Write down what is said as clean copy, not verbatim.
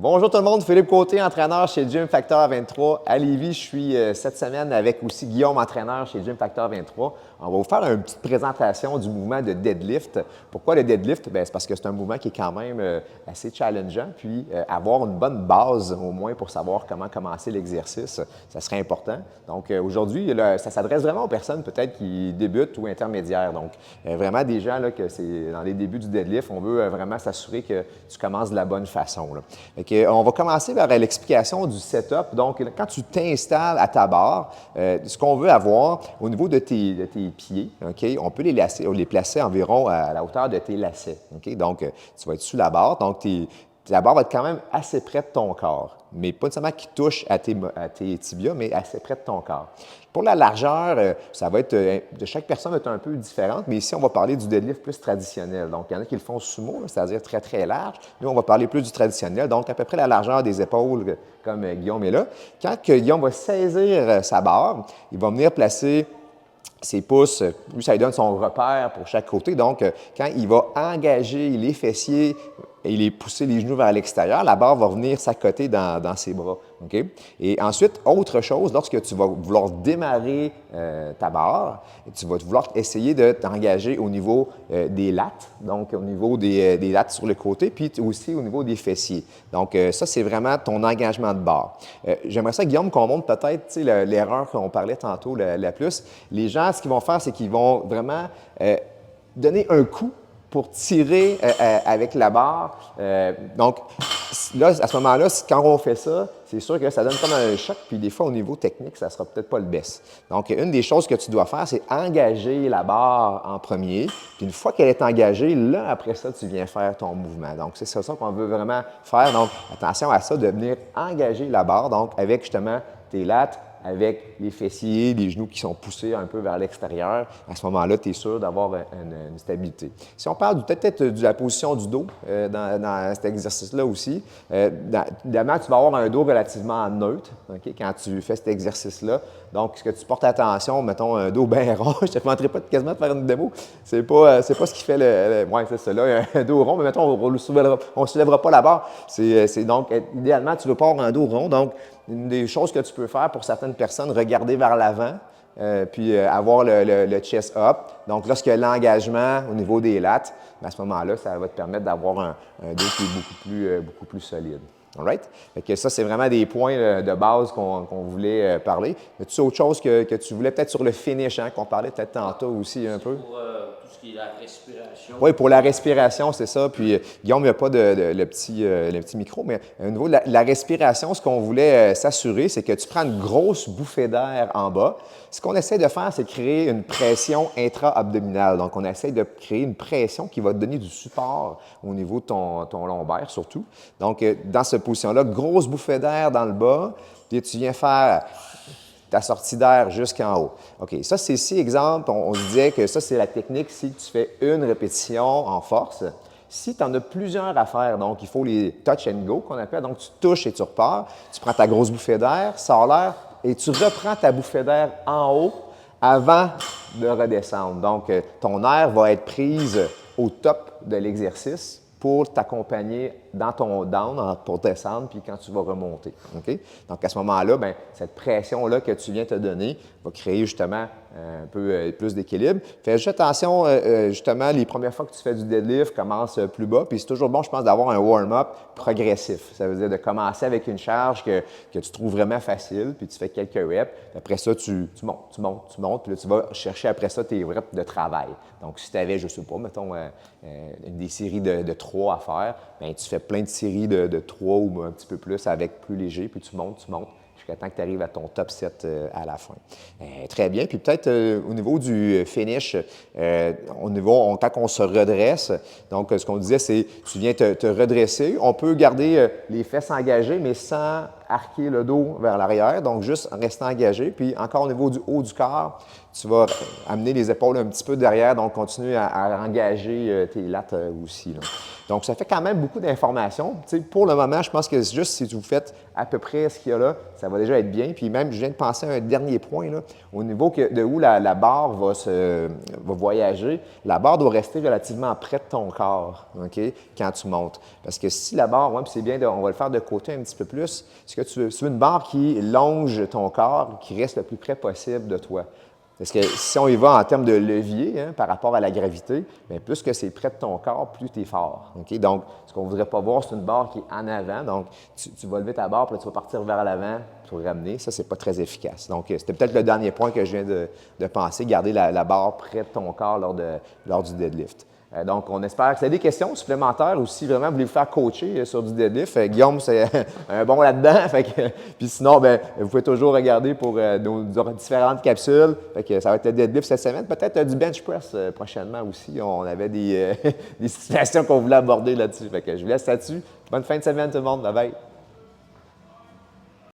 Bonjour tout le monde, Philippe Côté, entraîneur chez Gym Factor 23 à Lévis. Je suis cette semaine avec aussi Guillaume, entraîneur chez Gym Factor 23. On va vous faire une petite présentation du mouvement de deadlift. Pourquoi le deadlift? C'est parce que c'est un mouvement qui est quand même assez challengeant. Puis avoir une bonne base au moins pour savoir comment commencer l'exercice, ça serait important. Donc aujourd'hui, ça s'adresse vraiment aux personnes peut-être qui débutent ou intermédiaires. Donc vraiment des gens là, que c'est dans les débuts du deadlift, on veut vraiment s'assurer que tu commences de la bonne façon. Là. On va commencer par l'explication du setup. Donc, quand tu t'installes à ta barre, ce qu'on veut avoir au niveau de tes pieds, okay, on peut les placer environ à la hauteur de tes lacets. Okay? Donc, tu vas être sous la barre. Donc, la barre va être quand même assez près de ton corps, mais pas nécessairement qui touche à tes tibias, mais assez près de ton corps. Pour la largeur, ça va être, de chaque personne va être un peu différente, mais ici, on va parler du deadlift plus traditionnel. Donc, il y en a qui le font sumo, c'est-à-dire très, très large. Nous, on va parler plus du traditionnel, donc à peu près la largeur des épaules, comme Guillaume est là. Quand Guillaume va saisir sa barre, il va venir placer ses pouces, lui, ça lui donne son repère pour chaque côté. Donc, quand il va engager les fessiers et les pousser les genoux vers l'extérieur, la barre va venir s'accoter dans ses bras. Okay? Et ensuite, autre chose, lorsque tu vas vouloir démarrer ta barre, tu vas vouloir essayer de t'engager au niveau des lattes, donc au niveau des lattes sur le côté, puis aussi au niveau des fessiers. Donc, ça, c'est vraiment ton engagement de barre. J'aimerais ça, Guillaume, qu'on montre peut-être l'erreur qu'on parlait tantôt la plus. Les gens, ce qu'ils vont faire, c'est qu'ils vont vraiment donner un coup pour tirer avec la barre. Donc, là, à ce moment-là, quand on fait ça, c'est sûr que ça donne comme un choc, puis des fois, au niveau technique, ça ne sera peut-être pas le best. Donc, une des choses que tu dois faire, c'est engager la barre en premier, puis une fois qu'elle est engagée, là, après ça, tu viens faire ton mouvement. Donc, c'est ça qu'on veut vraiment faire. Donc, attention à ça, de venir engager la barre, donc avec justement tes lattes, avec les fessiers, les genoux qui sont poussés un peu vers l'extérieur. À ce moment-là, tu es sûr d'avoir une stabilité. Si on parle peut-être de la position du dos dans cet exercice-là aussi, évidemment, tu vas avoir un dos relativement neutre okay, quand tu fais cet exercice-là. Donc, ce que tu portes attention, mettons un dos bien rond, je ne te demanderai pas quasiment de faire une démo, c'est pas ce qui fait oui, c'est ça, là, un dos rond, mais mettons, on ne soulèvera pas la barre. C'est donc, idéalement, tu veux pas avoir un dos rond, donc une des choses que tu peux faire pour certaines personnes, regarder vers l'avant, puis avoir le chest up. Donc, lorsqu'il y a l'engagement au niveau des lattes, à ce moment-là, ça va te permettre d'avoir un dos qui est beaucoup plus solide. All right? Fait que ça, c'est vraiment des points de base qu'on voulait parler. Y a-t-il autre chose que tu voulais peut-être sur le finish, hein, qu'on parlait peut-être tantôt aussi un peu? Pour tout ce qui est la respiration. Oui, pour la respiration, c'est ça. Puis Guillaume, il n'y a pas le petit micro, mais au niveau de la respiration, ce qu'on voulait s'assurer, c'est que tu prends une grosse bouffée d'air en bas. Ce qu'on essaie de faire, c'est de créer une pression intra-abdominale. Donc, on essaie de créer une pression qui va te donner du support au niveau de ton lombaire, surtout. Donc, dans cette position-là, grosse bouffée d'air dans le bas, puis tu viens faire ta sortie d'air jusqu'en haut. OK, ça, c'est ici, exemple, on se disait que ça, c'est la technique si tu fais une répétition en force. Si tu en as plusieurs à faire, donc il faut les touch and go qu'on appelle, donc tu touches et tu repars, tu prends ta grosse bouffée d'air, sors l'air et tu reprends ta bouffée d'air en haut avant de redescendre. Donc, ton air va être prise au top de l'exercice pour t'accompagner dans ton down pour descendre puis quand tu vas remonter. Okay? Donc, à ce moment-là, bien, cette pression-là que tu viens te donner va créer justement un peu plus d'équilibre. Fais juste attention, justement, les premières fois que tu fais du deadlift, commence plus bas. Puis c'est toujours bon, je pense, d'avoir un warm-up progressif. Ça veut dire de commencer avec une charge que tu trouves vraiment facile, puis tu fais quelques reps. Après ça, tu montes, puis là, tu vas chercher après ça tes reps de travail. Donc, si tu avais, je ne sais pas, mettons, des séries de 3 à faire, bien, tu fais plein de séries de 3 ou un petit peu plus avec plus léger, puis tu montes, jusqu'à temps que tu arrives à ton top 7 à la fin. Très bien. Puis peut-être au niveau du finish, quand on se redresse, donc ce qu'on disait, c'est tu viens te redresser. On peut garder les fesses engagées, mais sans arquer le dos vers l'arrière, donc juste en restant engagé. Puis encore au niveau du haut du corps, tu vas amener les épaules un petit peu derrière, donc continue à engager tes lattes aussi, là. Donc, ça fait quand même beaucoup d'informations. Tu sais, pour le moment, je pense que juste si vous faites à peu près ce qu'il y a là, ça va déjà être bien. Puis même, je viens de penser à un dernier point, là, au niveau de où la barre va voyager. La barre doit rester relativement près de ton corps, OK, quand tu montes. Parce que si la barre, puis c'est bien, on va le faire de côté un petit peu plus, ce que tu veux une barre qui longe ton corps, qui reste le plus près possible de toi. Parce que si on y va en termes de levier, par rapport à la gravité, bien, plus que c'est près de ton corps, plus tu es fort. Okay? Donc, ce qu'on ne voudrait pas voir, c'est une barre qui est en avant. Donc, tu vas lever ta barre, puis là, tu vas partir vers l'avant pour ramener. Ça, ce n'est pas très efficace. Donc, c'était peut-être le dernier point que je viens de penser, garder la barre près de ton corps lors du deadlift. Donc, on espère que vous avez des questions supplémentaires ou si vraiment vous voulez vous faire coacher sur du deadlift. Guillaume, c'est un bon là-dedans. Puis sinon, bien, vous pouvez toujours regarder pour nos différentes capsules. Ça va être le deadlift cette semaine. Peut-être du bench press prochainement aussi. On avait des situations qu'on voulait aborder là-dessus. Je vous laisse là-dessus. Bonne fin de semaine tout le monde. Bye bye.